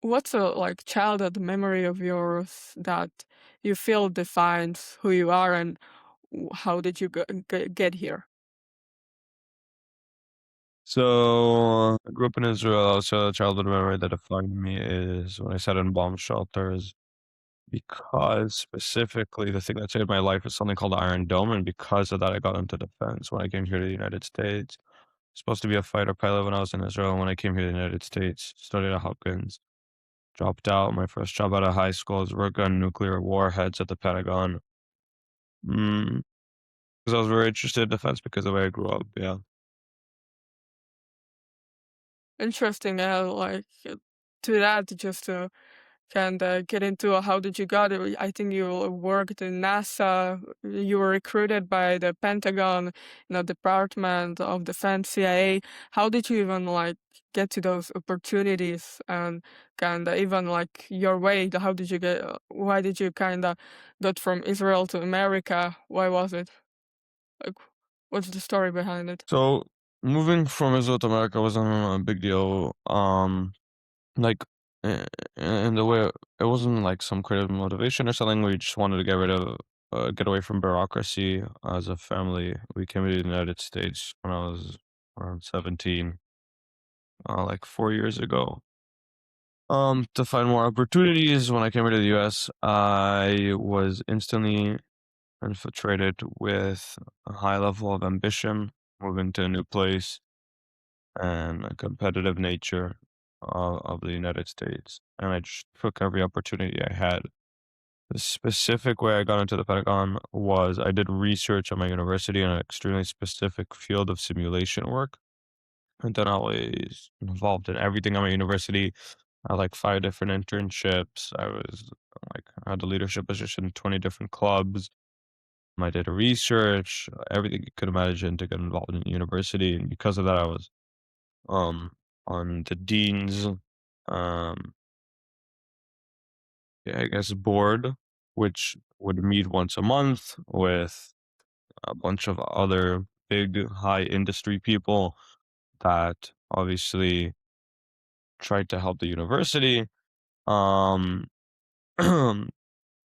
What's a like childhood memory of yours that you feel defines who you are and how did you get here? So I grew up in Israel. So a childhood memory that defined me is when I sat in bomb shelters because specifically the thing that saved my life is something called the Iron Dome. And because of that, I got into defense when I came here to the United States. Supposed to be a fighter pilot when I was in Israel. When I came here to the United States, studied at Hopkins, dropped out. My first job out of high school was working on nuclear warheads at the Pentagon. Because I was very interested in defense because of the way I grew up. Yeah. Interesting, to that, just to kind of get into how did you got it. I think you worked in NASA. You were recruited by the Pentagon, Department of Defense, CIA. How did you even like get to those opportunities and kind of even like your way? How did you get? Why did you kind of got from Israel to America? Why was it? Like, what's the story behind it? So moving from Israel to America wasn't a big deal. Like in the way it wasn't like some creative motivation or something. We just wanted to get away from bureaucracy as a family. We came to the United States when I was around 17, like 4 years ago. To find more opportunities. When I came here to the US, I was instantly infiltrated with a high level of ambition, moving to a new place and a competitive nature of the United States. And I just took every opportunity I had. The specific way I got into the Pentagon was I did research at my university in an extremely specific field of simulation work. And then I was involved in everything at my university. I had like 5 different internships. I had a leadership position in 20 different clubs. I did research, everything you could imagine to get involved in university. And because of that, I was um, on the dean's, yeah, I guess, board, which would meet once a month with a bunch of other big high industry people that obviously tried to help the university, um,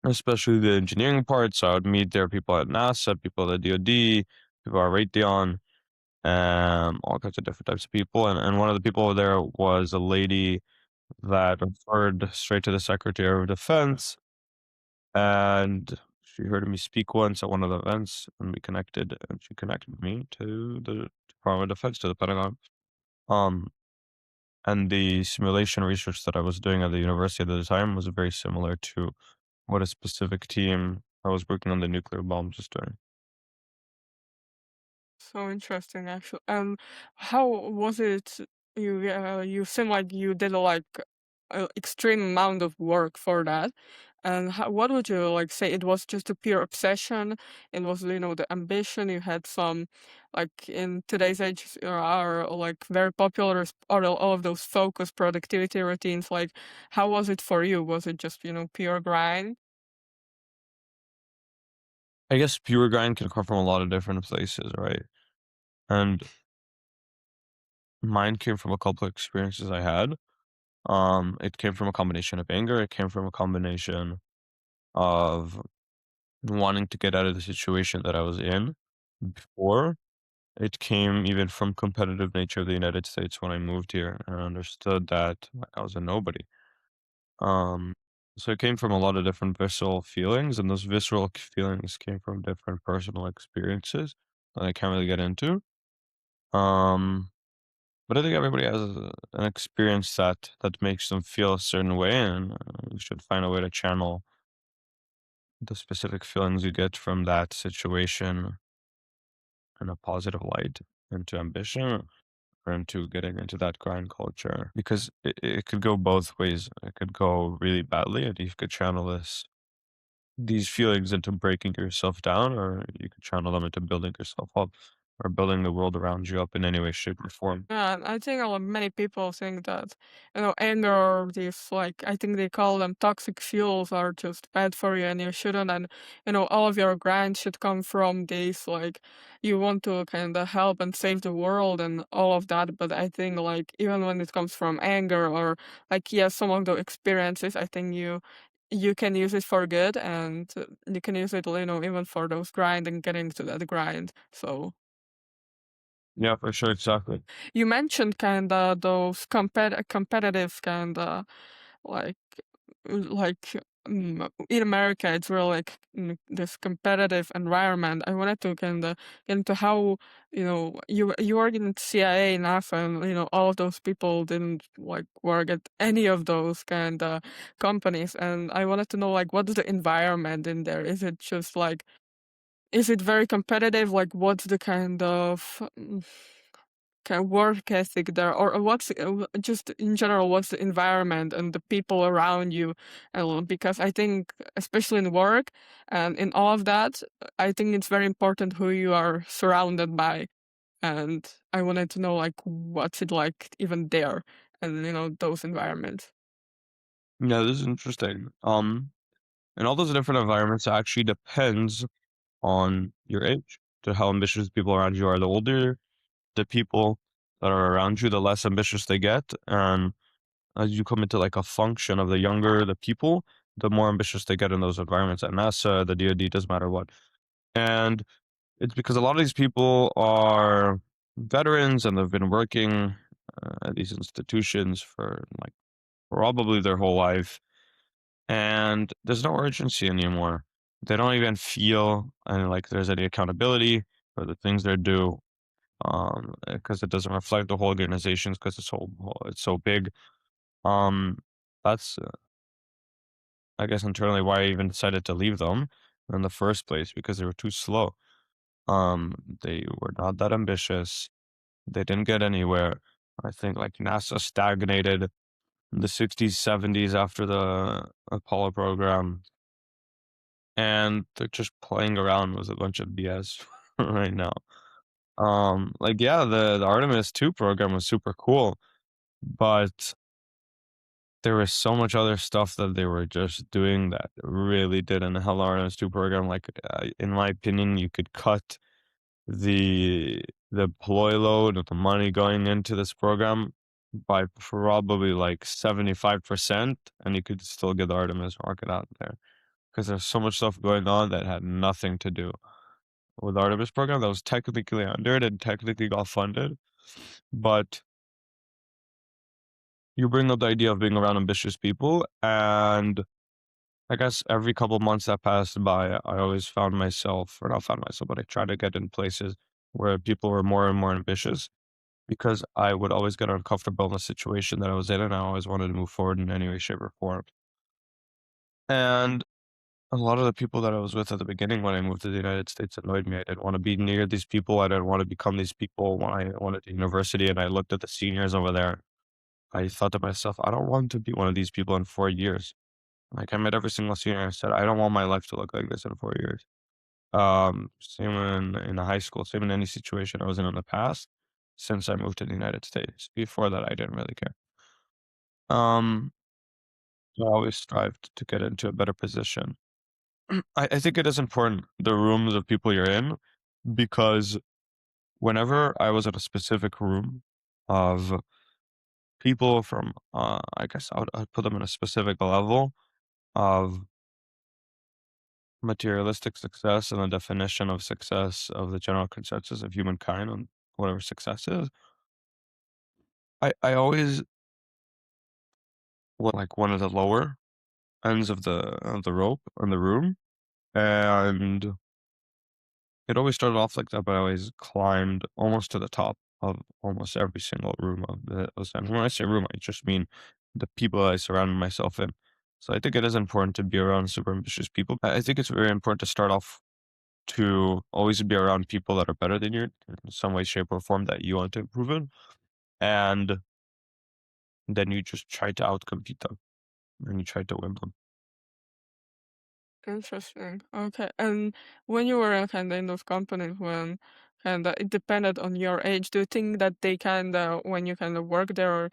especially the engineering part. So I would meet there people at NASA, people at the DoD, people at Raytheon, all kinds of different types of people. And one of the people there was a lady that referred straight to the Secretary of Defense, and she heard me speak once at one of the events, and we connected, and she connected me to the Department of Defense, to the Pentagon. Um, and the simulation research that I was doing at the university at the time was very similar to what a specific team I was working on the nuclear bombs was doing. So interesting, actually. How was it? You seem like you did like an extreme amount of work for that. And what would you like say? It was just a pure obsession. It was, the ambition. You had some, like in today's age, are like very popular. All of those focus productivity routines. Like, how was it for you? Was it just pure grind? I guess pure grind can come from a lot of different places, right? And mine came from a couple of experiences I had. It came from a combination of anger. It came from a combination of wanting to get out of the situation that I was in before. It came even from competitive nature of the United States when I moved here and I understood that I was a nobody. Um, so it came from a lot of different visceral feelings, and those visceral feelings came from different personal experiences that I can't really get into. Um, but I think everybody has an experience that makes them feel a certain way, and you should find a way to channel the specific feelings you get from that situation in a positive light into ambition or into getting into that grind culture because it could go both ways. It could go really badly, and you could channel these feelings into breaking yourself down, or you could channel them into building yourself up. or building the world around you up in any way, shape, or form. Yeah, I think many people think that, anger or these, like, I think they call them toxic fuels are just bad for you and you shouldn't. And, all of your grind should come from this, like, you want to kind of help and save the world and all of that. But I think, like, even when it comes from anger or, like, yes, some of the experiences, I think you can use it for good and you can use it, even for those grind and getting to that grind. So. Yeah, for sure, exactly. You mentioned kinda those competitive kinda like in America, it's really like this competitive environment. I wanted to kinda get into how, you work in CIA, NASA, and, all of those people didn't, like, work at any of those kinda companies, and I wanted to know, like, what's the environment in there? Is it just, like, is it very competitive? Like, what's the kind of work ethic there, or what's just in general, what's the environment and the people around you? Because I think, especially in work and in all of that, I think it's very important who you are surrounded by. And I wanted to know, like, what's it like even there and those environments. Yeah, this is interesting. And all those different environments actually depends on your age, to how ambitious people around you are. The older the people that are around you, the less ambitious they get. And as you come into like a function of the younger the people, the more ambitious they get in those environments. At NASA, the DoD, doesn't matter what. And it's because a lot of these people are veterans and they've been working at these institutions for like probably their whole life. And there's no urgency anymore. They don't even feel like there's any accountability for the things they do, because it doesn't reflect the whole organizations because it's so big. Um, that's I guess internally why I even decided to leave them in the first place because they were too slow. They were not that ambitious. They didn't get anywhere. I think like NASA stagnated in the 60s, 70s after the Apollo program, and they're just playing around with a bunch of BS right now. Like yeah, the Artemis 2 program was super cool, but there was so much other stuff that they were just doing that really didn't help the Artemis 2 program. Like in my opinion, you could cut the deploy load of the money going into this program by probably like 75%, and you could still get the Artemis rocket out there because there's so much stuff going on that had nothing to do with the Artemis program that was technically under it and technically got funded. But you bring up the idea of being around ambitious people, and I guess every couple months that passed by, I always found myself, or not found myself, but I tried to get in places where people were more and more ambitious because I would always get uncomfortable in the situation that I was in, and I always wanted to move forward in any way, shape, or form. And a lot of the people that I was with at the beginning when I moved to the United States annoyed me. I didn't want to be near these people. I didn't want to become these people when I went to university and I looked at the seniors over there. I thought to myself, I don't want to be one of these people in 4 years. Like I met every single senior. I said, I don't want my life to look like this in 4 years. Same in high school, same in any situation I was in the past since I moved to the United States. Before that, I didn't really care. Um, so I always strived to get into a better position. I think it is important the rooms of people you're in because whenever I was in a specific room of people from, I guess I'd put them in a specific level of materialistic success and the definition of success of the general consensus of humankind on whatever success is. I always was like one of the lower ends of the rope in the room, and it always started off like that, but I always climbed almost to the top of almost every single room of the and when I say room, I just mean the people I surrounded myself in. So I think it is important to be around super ambitious people. I think it's very important to start off to always be around people that are better than you in some way, shape, or form that you want to improve in, and then you just try to outcompete them and you try to win them. Interesting. Okay. And when you were kind of in those companies, when and it depended on your age. Do you think that they kind of, when you kind of work there,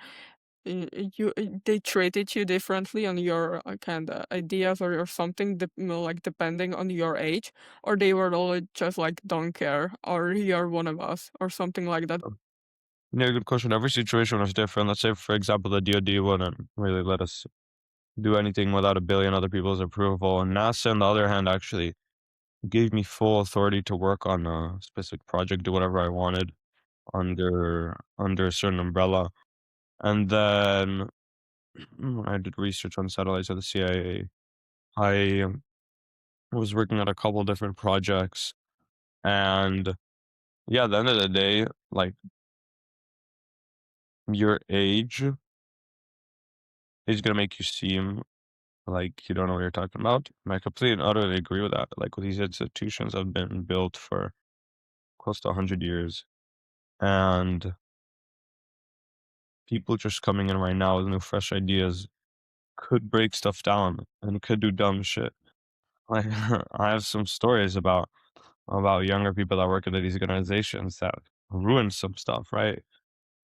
they treated you differently on your kind of ideas or something, like depending on your age, or they were all just like don't care, or you're one of us, or something like that? Yeah, good question. Every situation was different. Let's say, for example, the DoD wouldn't really let us do anything without a billion other people's approval. And NASA, on the other hand, actually gave me full authority to work on a specific project, do whatever I wanted under a certain umbrella. And then when I did research on satellites at the CIA, I was working on a couple different projects. And yeah, at the end of the day, like your age is gonna make you seem like you don't know what you're talking about. And I completely and utterly agree with that. Like these institutions have been built for close to 100 years, and people just coming in right now with new fresh ideas could break stuff down and could do dumb shit. Like I have some stories about younger people that work at these organizations that ruin some stuff, right?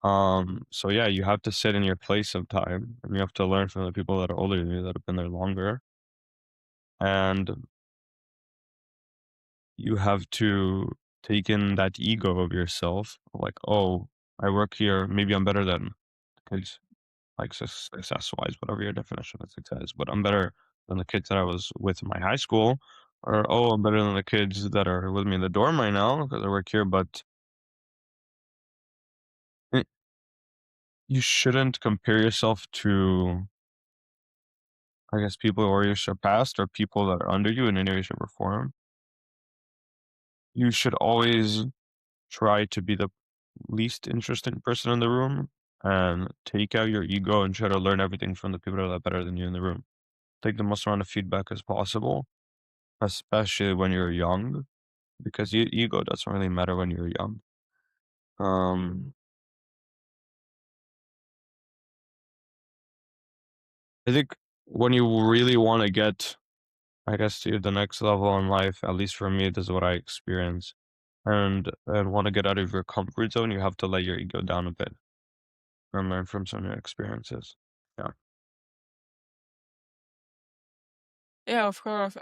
So yeah, you have to sit in your place sometime and you have to learn from the people that are older than you that have been there longer. And you have to take in that ego of yourself, like, oh, I work here, maybe I'm better than kids, like success wise, whatever your definition of success, but I'm better than the kids that I was with in my high school, or oh, I'm better than the kids that are with me in the dorm right now because I work here. But it, you shouldn't compare yourself to, I guess, people who already surpassed or people that are under you in any way, shape, or form. You should always try to be the least interesting person in the room and take out your ego and try to learn everything from the people that are better than you in the room. Take the most amount of feedback as possible, especially when you're young, because ego doesn't really matter when you're young. Um, I think when you really want to get, I guess, to the next level in life, at least for me, this is what I experience, and want to get out of your comfort zone, you have to let your ego down a bit and learn from some new experiences. Yeah. Yeah, of course.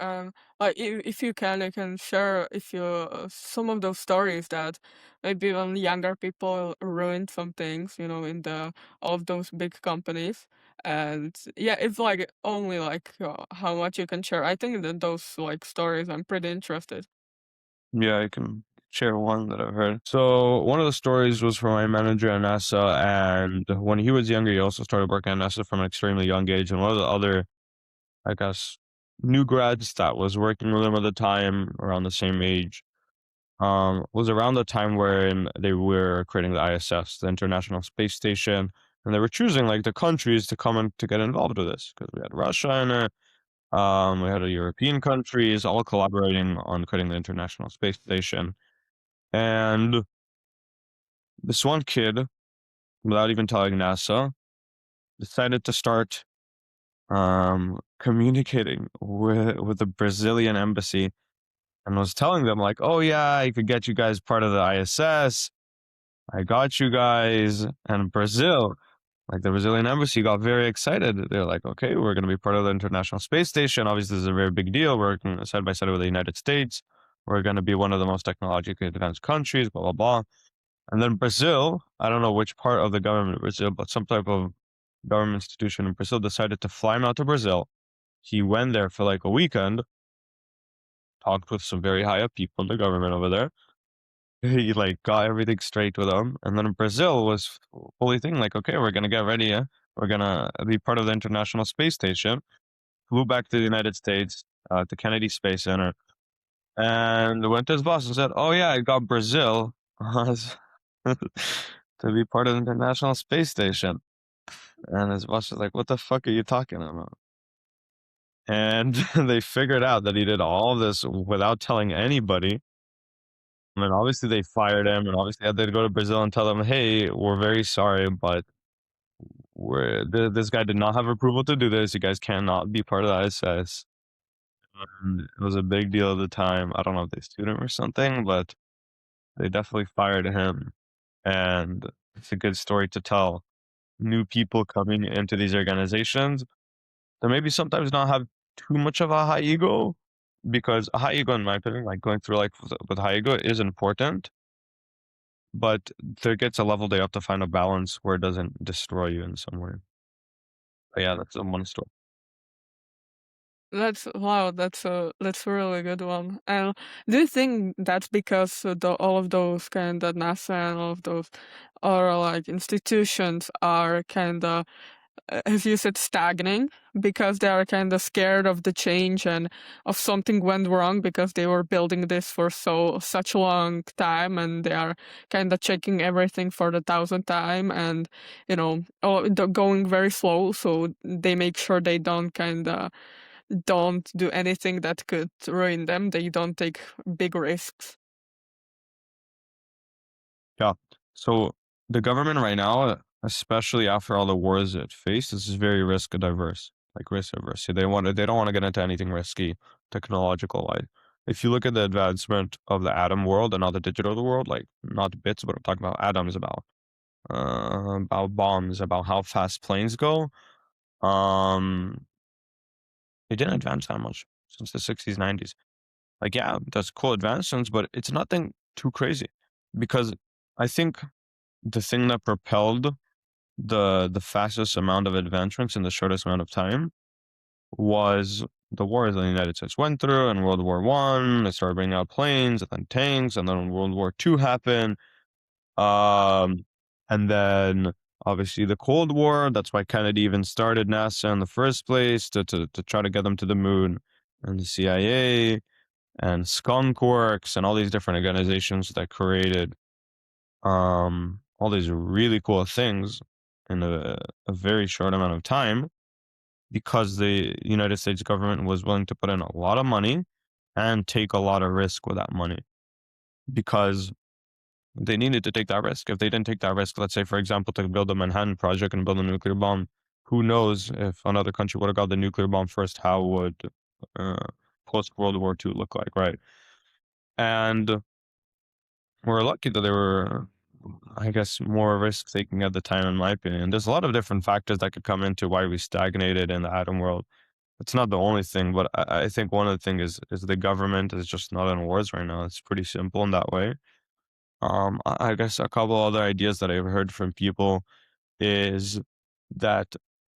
Like if you can, you can share if you some of those stories that maybe when younger people ruined some things, in the all of those big companies. And yeah, it's like only like how much you can share. I think that those like stories, I'm pretty interested. Yeah, I can share one that I've heard. So one of the stories was from my manager at NASA, and when he was younger, he also started working at NASA from an extremely young age. And one of the other, I guess, new grads that was working with him at the time, around the same age, was around the time when they were creating the ISS, the International Space Station, and they were choosing like the countries to come and to get involved with this because we had Russia in it. We had the European countries all collaborating on creating the International Space Station. And this one kid, without even telling NASA, decided to start communicating with the Brazilian embassy and was telling them like, "Oh yeah, I could get you guys part of the ISS. I got you guys." And Brazil, like the Brazilian embassy, got very excited. They're like, "Okay, we're going to be part of the International Space Station. Obviously, this is a very big deal. We're working side by side with the United States. We're going to be one of the most technologically advanced countries." Blah blah blah. And then Brazil, I don't know which part of the government of Brazil, but some type of government institution in Brazil decided to fly him out to Brazil. He went there for like a weekend, talked with some very high up people in the government over there. He like got everything straight with them. And then Brazil was fully thinking like, okay, we're gonna get ready. We're gonna be part of the International Space Station. Flew back to the United States, to Kennedy Space Center, and went to his boss and said, "Oh yeah, I got Brazil to be part of the International Space Station." And his boss was like, "What the fuck are you talking about?" And they figured out that he did all of this without telling anybody. And then obviously they fired him, and obviously had to go to Brazil and tell them, "Hey, we're very sorry, but this guy did not have approval to do this. You guys cannot be part of the ISS." And it was a big deal at the time. I don't know if they sued him or something, but they definitely fired him, and it's a good story to tell. New people coming into these organizations that maybe sometimes not have too much of a high ego, because a high ego, in my opinion, like going through life with high ego is important, but there gets a level they have to find a balance where it doesn't destroy you in some way. But yeah, that's one story. That's wow, that's a really good one. And do you think that's because all of those kind of NASA and all of those are like institutions are kind of, as you said, stagnating because they are kind of scared of the change and of something went wrong because they were building this for such a long time and they are kind of checking everything for the thousandth time and going very slow, so they make sure they don't do anything that could ruin them. They don't take big risks. Yeah. So the government right now, especially after all the wars it faced, is very risk diverse, like risk averse. So they don't want to get into anything risky technological wise. If you look at the advancement of the atom world and now the digital world, like not bits, but I'm talking about atoms, about bombs, about how fast planes go. Um, it didn't advance that much since the 60s, 90s. Like, yeah, that's cool advancements, but it's nothing too crazy because I think the thing that propelled the fastest amount of advancements in the shortest amount of time was the wars the United States went through. In World War One, they started bringing out planes and then tanks, and then when World War Two happened, um, and then obviously the Cold War. That's why Kennedy even started NASA in the first place to try to get them to the moon, and the CIA and Skunk Works and all these different organizations that created all these really cool things in a very short amount of time because the United States government was willing to put in a lot of money and take a lot of risk with that money because they needed to take that risk. If they didn't take that risk, let's say, for example, to build the Manhattan Project and build a nuclear bomb, who knows if another country would have got the nuclear bomb first, how would uh, post World War II look like, right? And we're lucky that they were, I guess, more risk taking at the time, in my opinion. There's a lot of different factors that could come into why we stagnated in the atom world. It's not the only thing, but I think one of the things is the government is just not in wars right now. It's pretty simple in that way. I guess a couple other ideas that I've heard from people is that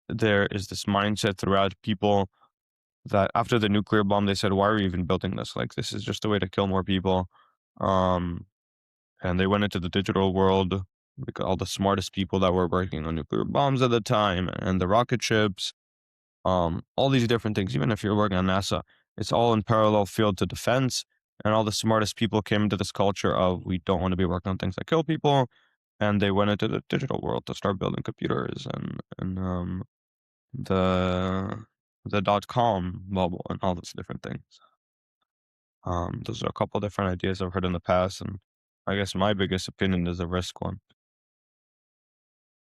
there is this mindset throughout people that after the nuclear bomb, they said, "Why are we even building this? Like, this is just a way to kill more people." Um, and they went into the digital world, like all the smartest people that were working on nuclear bombs at the time and the rocket ships, all these different things. Even if you're working on NASA, it's all in parallel field to defense. And all the smartest people came into this culture of we don't want to be working on things that kill people, and they went into the digital world to start building computers and the .com bubble and all those different things. Those are a couple different ideas I've heard in the past, and I guess my biggest opinion is the risk one.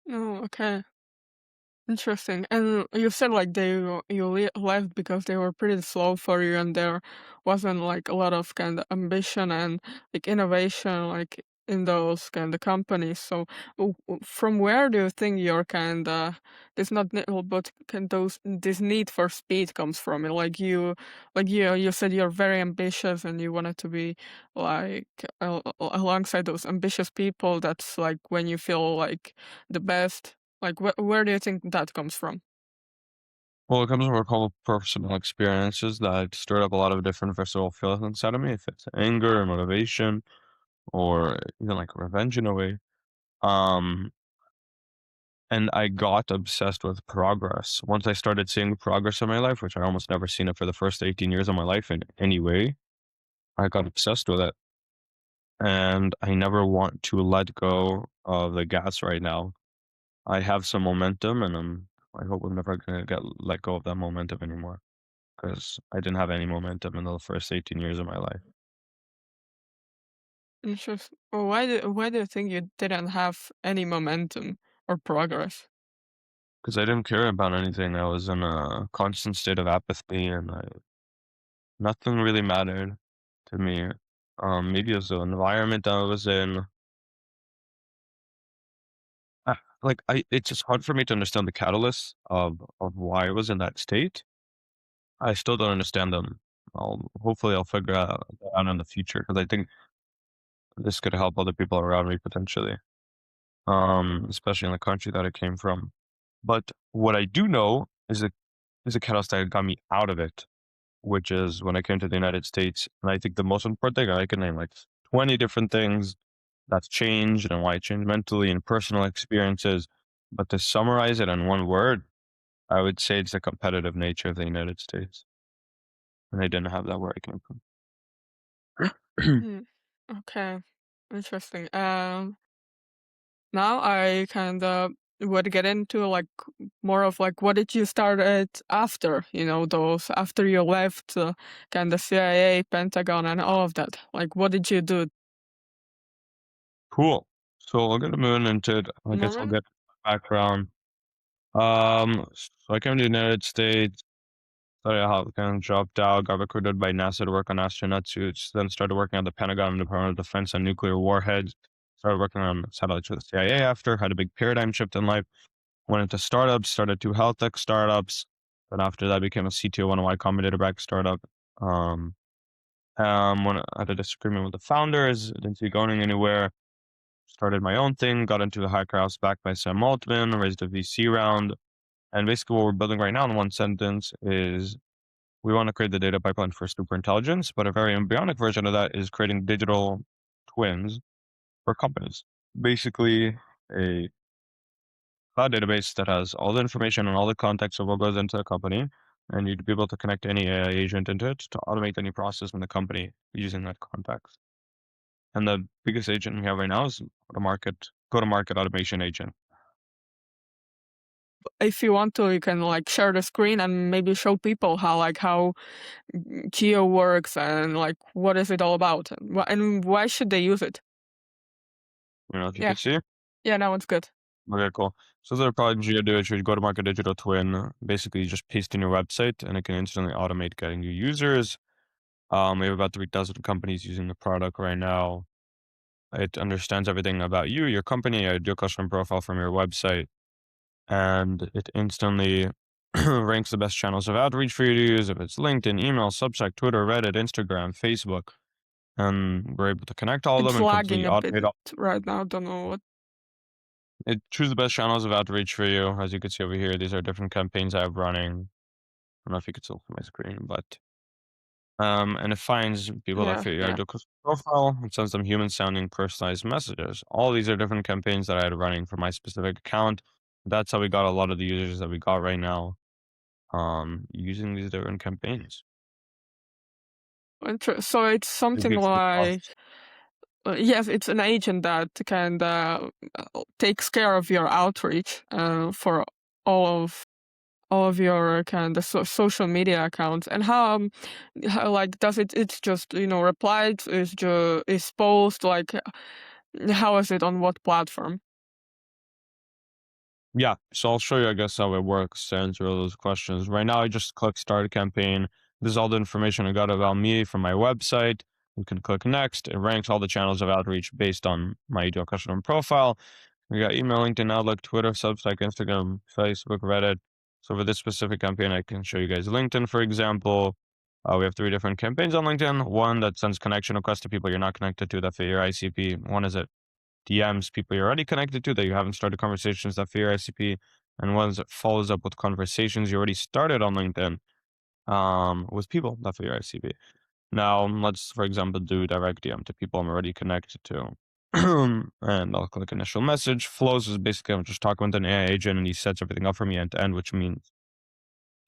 Oh, okay. Interesting. And you said like left because they were pretty slow for you, and there wasn't like a lot of kind of ambition and like innovation like in those kind of companies. So, from where do you think your kind of this not but can those this need for speed comes from? You said you're very ambitious and you wanted to be like alongside those ambitious people. That's like when you feel like the best. Like, where do you think that comes from? Well, it comes from a couple of personal experiences that stirred up a lot of different visceral feelings inside of me, if it's anger, motivation, or even like revenge in a way. Um, and I got obsessed with progress. Once I started seeing progress in my life, which I almost never seen it for the first 18 years of my life in any way, I got obsessed with it. And I never want to let go of the gas right now. I have some momentum and I hope I'm never gonna get let go of that momentum anymore. Because I didn't have any momentum in the first 18 years of my life. Interesting. Well, why do you think you didn't have any momentum or progress? Because I didn't care about anything. I was in a constant state of apathy and nothing really mattered to me. maybe it was the environment I was in. Like it's just hard for me to understand the catalyst of why I was in that state. I still don't understand them. Hopefully I'll figure that out in the future because I think this could help other people around me potentially, especially in the country that I came from. But what I do know is a catalyst that got me out of it, which is when I came to the United States. And I think the most important thing, I can name like 20 different things that's changed and why it changed mentally and personal experiences. But to summarize it in one word, I would say it's the competitive nature of the United States. And I didn't have that where I came from. Hmm. Okay. Interesting. Now I kind of would get into like more of like what did you start at after, those after you left kind of CIA, Pentagon, and all of that. Like, what did you do? Cool. So I'll get a move into it. I guess I'll Moment? get background. So I came to the United States. Started out, kind of dropped out, got recruited by NASA to work on astronaut suits, then started working at the Pentagon and Department of Defense on nuclear warheads. Started working on satellites for the CIA after, had a big paradigm shift in life. Went into startups, started two health tech startups. Then after that, became a CTO on a Y Combinator back startup. Um, when I had a disagreement with the founders, didn't see it going anywhere. Started my own thing, got into the hacker house backed by Sam Altman, raised a VC round. And basically, what we're building right now in one sentence is we want to create the data pipeline for super intelligence, but a very embryonic version of that is creating digital twins for companies. Basically, a cloud database that has all the information and all the context of what goes into the company, and you'd be able to connect any AI agent into it to automate any process in the company using that context. And the biggest agent we have right now is go-to-market automation agent. If you want to, you can like share the screen and maybe show people how Geo works and like what is it all about and why should they use it? If you Yeah, could see. yeah, now it's good. Okay, cool. So the product you do is your go-to-market digital twin. Basically, you just paste in your website, and it can instantly automate getting you users. We have about 3,000 companies using the product right now. It understands everything about you, your company, your customer profile from your website, and it instantly ranks the best channels of outreach for you to use. If it's LinkedIn, email, Substack, Twitter, Reddit, Instagram, Facebook, and we're able to connect all of them It's and lagging completely a bit automate all. right now. Don't know what. It choose the best channels of outreach for you. As you can see over here, these are different campaigns I have running. I don't know if you can still see my screen, but and it finds people that Yeah, fit your yeah. ideal customer profile and sends them human sounding personalized messages. All these are different campaigns that I had running for my specific account. That's how we got a lot of the users that we got right now, using these different campaigns. So it's It something gives the like process. yes, it's an agent that kind of takes care of your outreach for all of all of your kind of social media accounts. And how like does it's just replied is post like how is it on what platform? Yeah, so I'll show you, I guess, how it works to answer all those questions. Right now, I just click start a campaign. This is all the information I got about me from my website. You can click next. It ranks all the channels of outreach based on my ideal customer profile. We got email, LinkedIn, Outlook, Twitter, Substack, Instagram, Facebook, Reddit. So for this specific campaign, I can show you guys LinkedIn, for example. We have three different campaigns on LinkedIn. One that sends connection requests to people you're not connected to that fit your ICP. One is a DMs people you're already connected to that you haven't started conversations that fit your ICP, and ones that follows up with conversations you already started on LinkedIn with people that fit your ICP. Now, let's, for example, do direct DM to people I'm already connected to. And I'll click initial message. Flows is basically I'm just talking with an AI agent and he sets everything up for me end to end, which means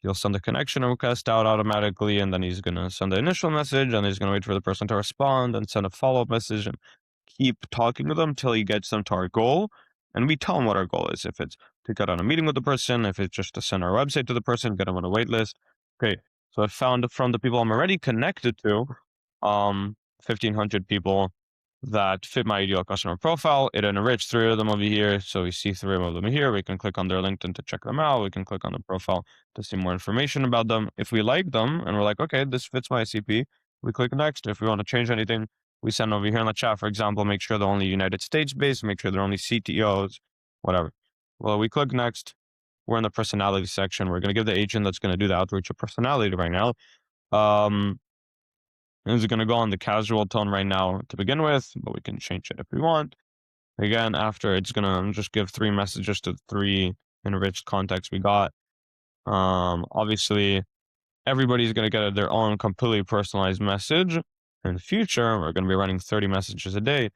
he'll send the connection request out automatically, and then he's going to send the initial message, and he's going to wait for the person to respond and send a follow-up message and keep talking to them till he gets them to our goal. And we tell him what our goal is. If it's to get on a meeting with the person, if it's just to send our website to the person, get them on a wait list. Great. So I found from the people I'm already connected to, 1,500 people that fit my ideal customer profile. It enriched three of them over here. So we see three of them here. We can click on their LinkedIn to check them out. We can click on the profile to see more information about them. If we like them and we're like, okay, this fits my ICP, we click next. If we want to change anything, we send over here in the chat, for example, make sure they're only United States based, make sure they're only CTOs, whatever. Well, we click next. We're in the personality section. We're going to give the agent that's going to do the outreach a personality right now. And it's going to go on the casual tone right now to begin with, but we can change it if we want. Again, after it's going to just give 3 messages to 3 enriched contacts we got. Obviously, everybody's going to get their own completely personalized message. In the future, we're going to be running 30 messages a day.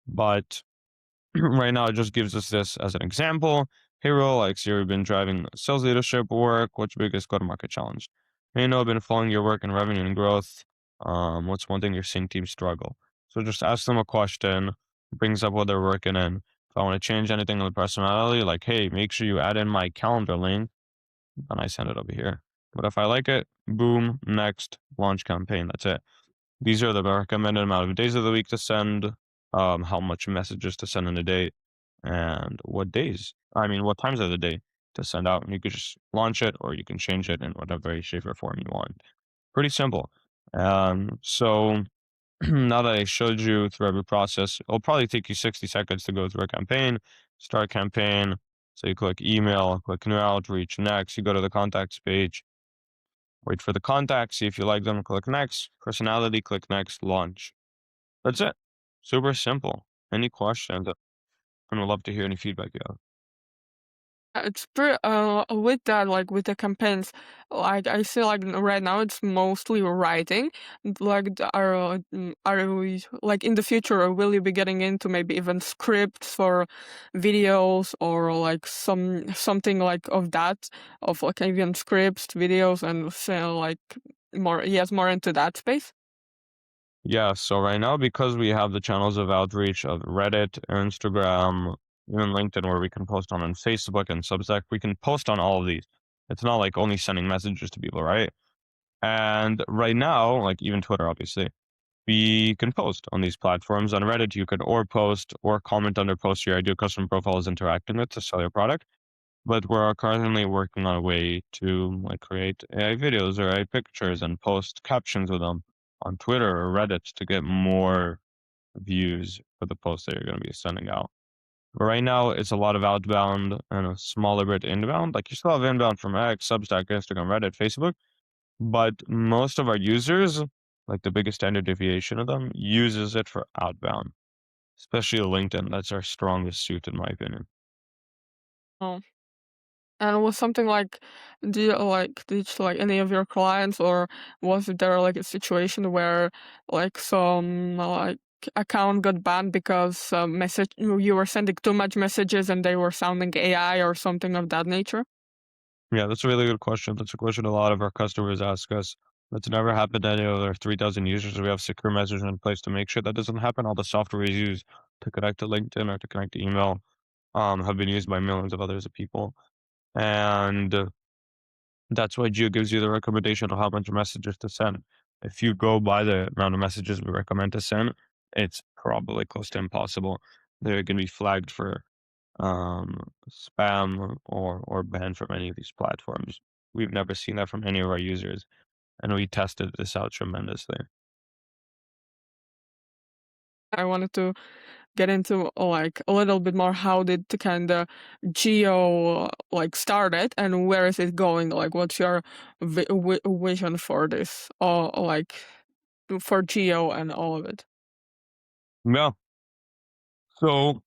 But right now, it just gives us this as an example. Hey, Rolex, you've been driving sales leadership work. What's your biggest go-to-market challenge? Hey, I've been following your work in revenue and growth. What's one thing you're seeing teams struggle? So just ask them a question, brings up what they're working in. If I want to change anything in the personality, like, hey, make sure you add in my calendar link, and I send it over here. But if I like it, boom, next, launch campaign. That's it. These are the recommended amount of days of the week to send, how much messages to send in a day, and what times of the day to send out. And you could just launch it, or you can change it in whatever shape or form you want. Pretty simple. So now that I showed you through every process, it'll probably take you 60 seconds to go through a campaign, start campaign. So you click email, click new outreach, next, you go to the contacts page, wait for the contacts, see if you like them, click next, personality, click next, launch. That's it. Super simple. Any questions? And would love to hear any feedback you have. It's pretty with that, like with the campaigns, like I see like right now it's mostly writing. Like are we like in the future will you be getting into maybe even scripts for videos or like something like of that, of like even scripts, videos, and say like more into that space? Yeah, so right now, because we have the channels of outreach of Reddit, Instagram, even LinkedIn, where we can post on Facebook and Substack, we can post on all of these. It's not like only sending messages to people, right? And right now, like even Twitter, obviously, we can post on these platforms. On Reddit, you could or post or comment under posts your ideal customer profile is interacting with to sell your product. But we're currently working on a way to like create AI videos or AI pictures and post captions with them on Twitter or Reddit to get more views for the posts that you're going to be sending out. But right now, it's a lot of outbound and a smaller bit inbound. Like you still have inbound from X, Substack, Instagram, Reddit, Facebook, but most of our users, like the biggest standard deviation of them, uses it for outbound, especially LinkedIn. That's our strongest suit, in my opinion. Oh. And was something like, did like any of your clients, or was there like a situation where like some like account got banned because message you were sending too much messages and they were sounding AI or something of that nature? Yeah, that's a really good question. That's a question a lot of our customers ask us. That's never happened to any of our 3,000 users. We have secure messaging in place to make sure that doesn't happen. All the software we use to connect to LinkedIn or to connect to email have been used by millions of others of people. And that's why Geo gives you the recommendation of how much messages to send. If you go by the amount of messages we recommend to send, it's probably close to impossible. They're going to be flagged for spam or banned from any of these platforms. We've never seen that from any of our users, and we tested this out tremendously. I wanted to get into like a little bit more how did the kind of Geo like started and where is it going? Like, what's your vision for this, or like for Geo and all of it? Yeah. So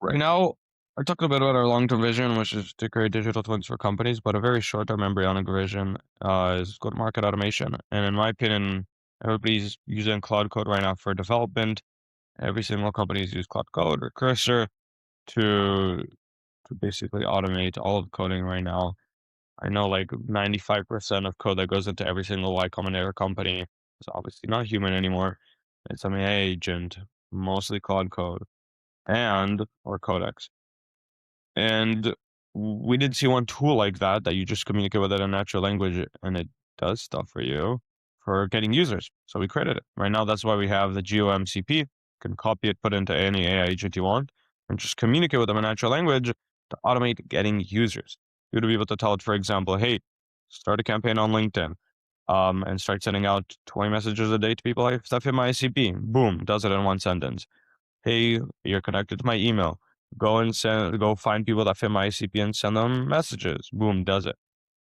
right now, I talked a bit about our long-term vision, which is to create digital twins for companies, but a very short-term embryonic vision is go-to-market automation. And in my opinion, everybody's using Cloud Code right now for development. Every single company uses Cloud Code or Cursor to basically automate all of coding right now. I know like 95% of code that goes into every single Y Combinator company is obviously not human anymore. It's an AI agent, mostly Cloud Code and or Codex. And we did see one tool like that you just communicate with it in natural language and it does stuff for you for getting users. So we created it. Right now, that's why we have the Geo MCP. You can copy it, put it into any AI agent you want, and just communicate with them in natural language to automate getting users. You would be able to tell it, for example, hey, start a campaign on LinkedIn. and start sending out 20 messages a day to people like stuff in my ICP. Boom, does it in one sentence. Hey, you're connected to my email. Go find people that fit my ICP and send them messages. Boom, does it.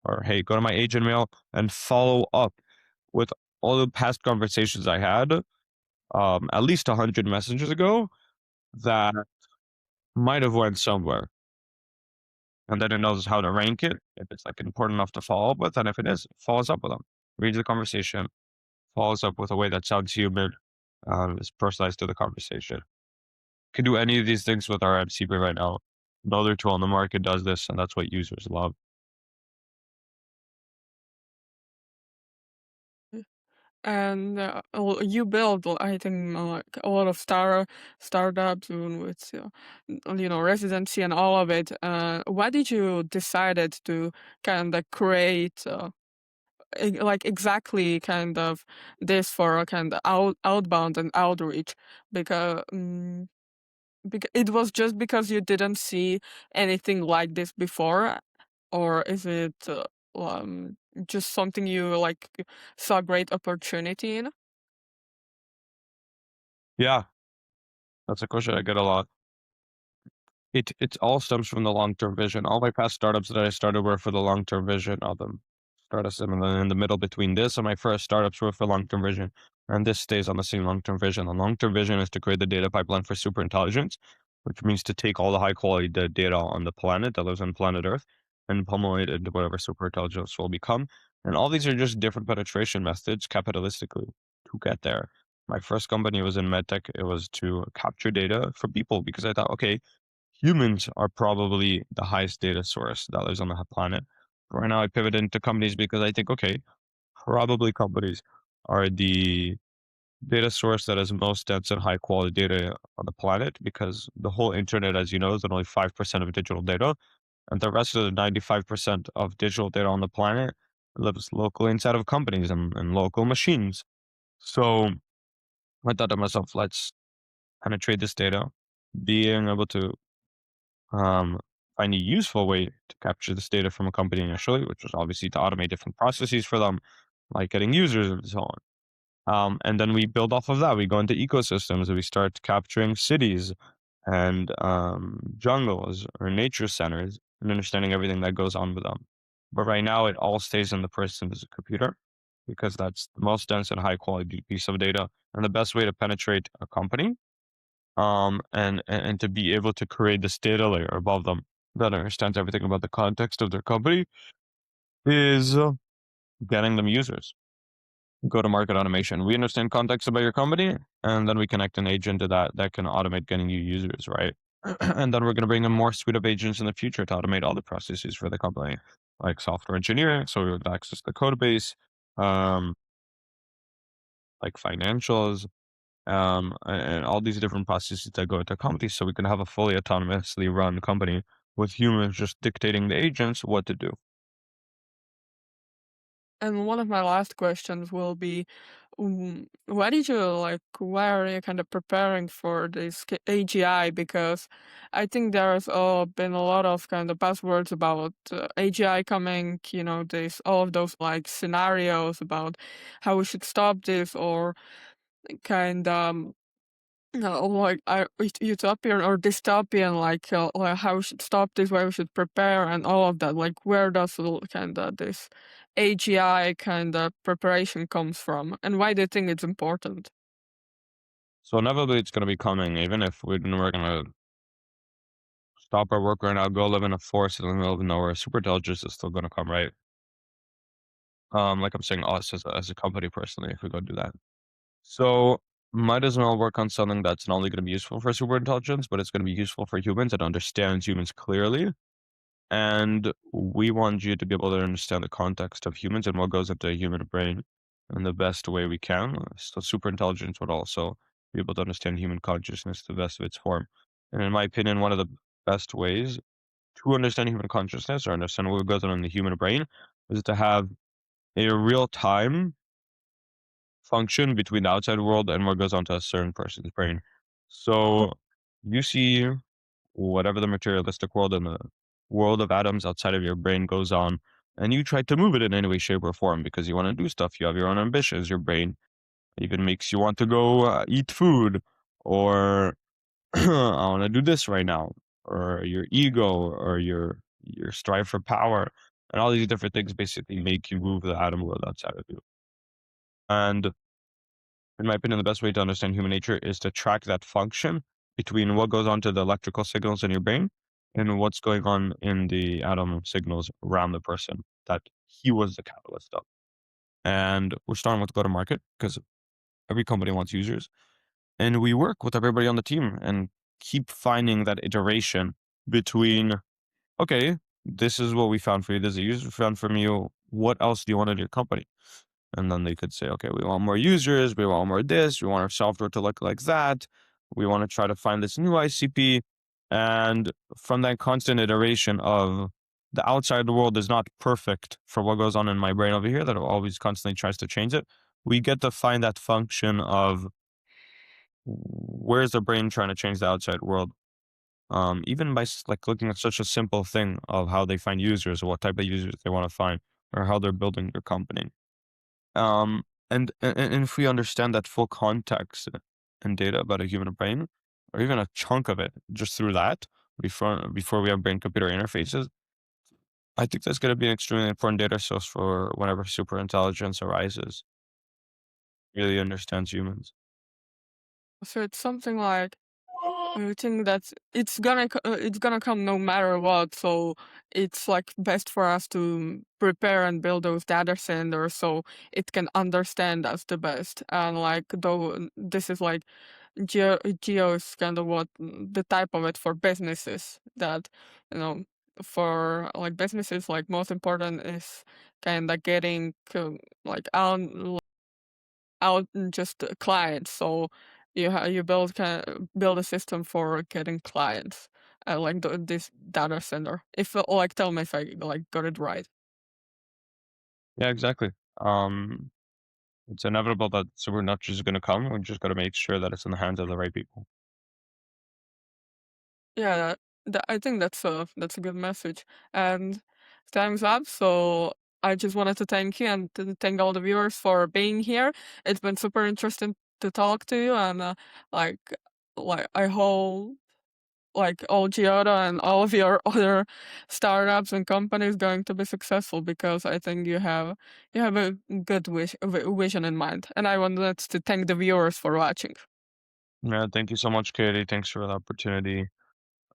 Or hey, go to my agent mail and follow up with all the past conversations I had, at least 100 messages ago that might have went somewhere. And then it knows how to rank it, if it's like important enough to follow up with, and if it is, follows up with them. Reads the conversation, follows up with a way that sounds human, is personalized to the conversation. Can do any of these things with our MCP right now. No other tool on the market does this, and that's what users love. And well, you build, I think, like a lot of startups with residency and all of it. Why did you decided to kind of create like exactly kind of this for a kind of outbound and outreach? Because it was just because you didn't see anything like this before, or is it um, just something you like saw great opportunity in? Yeah, that's a question I get a lot. It all stems from the long-term vision. All my past startups that I started were for the long-term vision of them. Startups in the middle between this and my first startups were for long-term vision. And this stays on the same long-term vision. The long-term vision is to create the data pipeline for super intelligence, which means to take all the high quality data on the planet that lives on planet Earth and pummel it into whatever super intelligence will become. And all these are just different penetration methods capitalistically to get there. My first company was in medtech. It was to capture data for people because I thought, okay, humans are probably the highest data source that lives on the planet. Right now, I pivot into companies because I think, okay, probably companies are the data source that is most dense and high quality data on the planet because the whole internet, as you know, is only 5% of digital data. And the rest of the 95% of digital data on the planet lives locally inside of companies and local machines. So I thought to myself, let's penetrate this data, being able to um, find a useful way to capture this data from a company initially, which was obviously to automate different processes for them, like getting users and so on. And then we build off of that. We go into ecosystems and we start capturing cities and jungles or nature centers and understanding everything that goes on with them. But right now, it all stays in the person's computer because that's the most dense and high quality piece of data and the best way to penetrate a company and to be able to create this data layer above them that understands everything about the context of their company is getting them users. Go to market automation. We understand context about your company, and then we connect an agent to that can automate getting you users, right? And then we're going to bring in more suite of agents in the future to automate all the processes for the company, like software engineering, so we have access to the code base, um, like financials, and all these different processes that go into companies so we can have a fully autonomously run company with humans just dictating the agents what to do. And one of my last questions will be, why did you like? Why are you kind of preparing for this AGI? Because I think there's been a lot of kind of buzzwords about AGI coming. This all of those like scenarios about how we should stop this or kind no, like utopian or dystopian, like how we should stop this, why we should prepare, and all of that. Like, where does kind of this AGI kind of preparation comes from, and why do you think it's important? So inevitably it's going to be coming, even if we're going to stop our work right now, go live in a forest in the middle of nowhere, super intelligence is still going to come, right? Like I'm saying, us as a company personally, if we go do that. So might as well work on something that's not only going to be useful for super intelligence, but it's going to be useful for humans and understands humans clearly. And we want you to be able to understand the context of humans and what goes into a human brain in the best way we can. So super intelligence would also be able to understand human consciousness to the best of its form. And in my opinion, one of the best ways to understand human consciousness or understand what goes on in the human brain is to have a real time function between the outside world and what goes on to a certain person's brain. So you see whatever the materialistic world and the world of atoms outside of your brain goes on and you try to move it in any way, shape, or form because you want to do stuff. You have your own ambitions. Your brain even makes you want to go eat food, or I want to do this right now, or your ego, or your strive for power, and all these different things basically make you move the atom world outside of you. And in my opinion, the best way to understand human nature is to track that function between what goes on to the electrical signals in your brain and what's going on in the atom signals around the person that he was the catalyst of. And we're starting with go to market because every company wants users. And we work with everybody on the team and keep finding that iteration between, okay, this is what we found for you. This is a user found from you. What else do you want in your company? And then they could say, okay, we want more users, we want more this, we want our software to look like that. We want to try to find this new ICP. And from that constant iteration of the outside world is not perfect for what goes on in my brain over here, that always constantly tries to change it. We get to find that function of where's the brain trying to change the outside world. Even by like looking at such a simple thing of how they find users or what type of users they want to find or how they're building their company. And if we understand that full context and data about a human brain, or even a chunk of it, just through that, before we have brain-computer interfaces, I think that's going to be an extremely important data source for whenever super intelligence arises. Really understands humans. So it's something like I think that it's gonna come no matter what. So it's like best for us to prepare and build those data centers so it can understand us the best. And like though this is like geo is kind of what the type of it for businesses that you know for like businesses like most important is kind of getting like out just clients. So you build a system for getting clients, like this data center. If like tell me if I like got it right. Yeah, exactly. Um, it's inevitable that super nudge is going to come. We just got to make sure that it's in the hands of the right people. Yeah, I think that's a good message. And time's up. So I just wanted to thank you and to thank all the viewers for being here. It's been super interesting to talk to you, and like like I hope like all Giada and all of your other startups and companies going to be successful because I think you have a good vision in mind. And I wanted to thank the viewers for watching. Yeah, thank you so much, Katie. Thanks for the opportunity.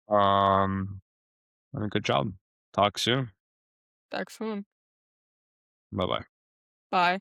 Um, and good job. Talk soon. Talk soon. Bye bye. Bye.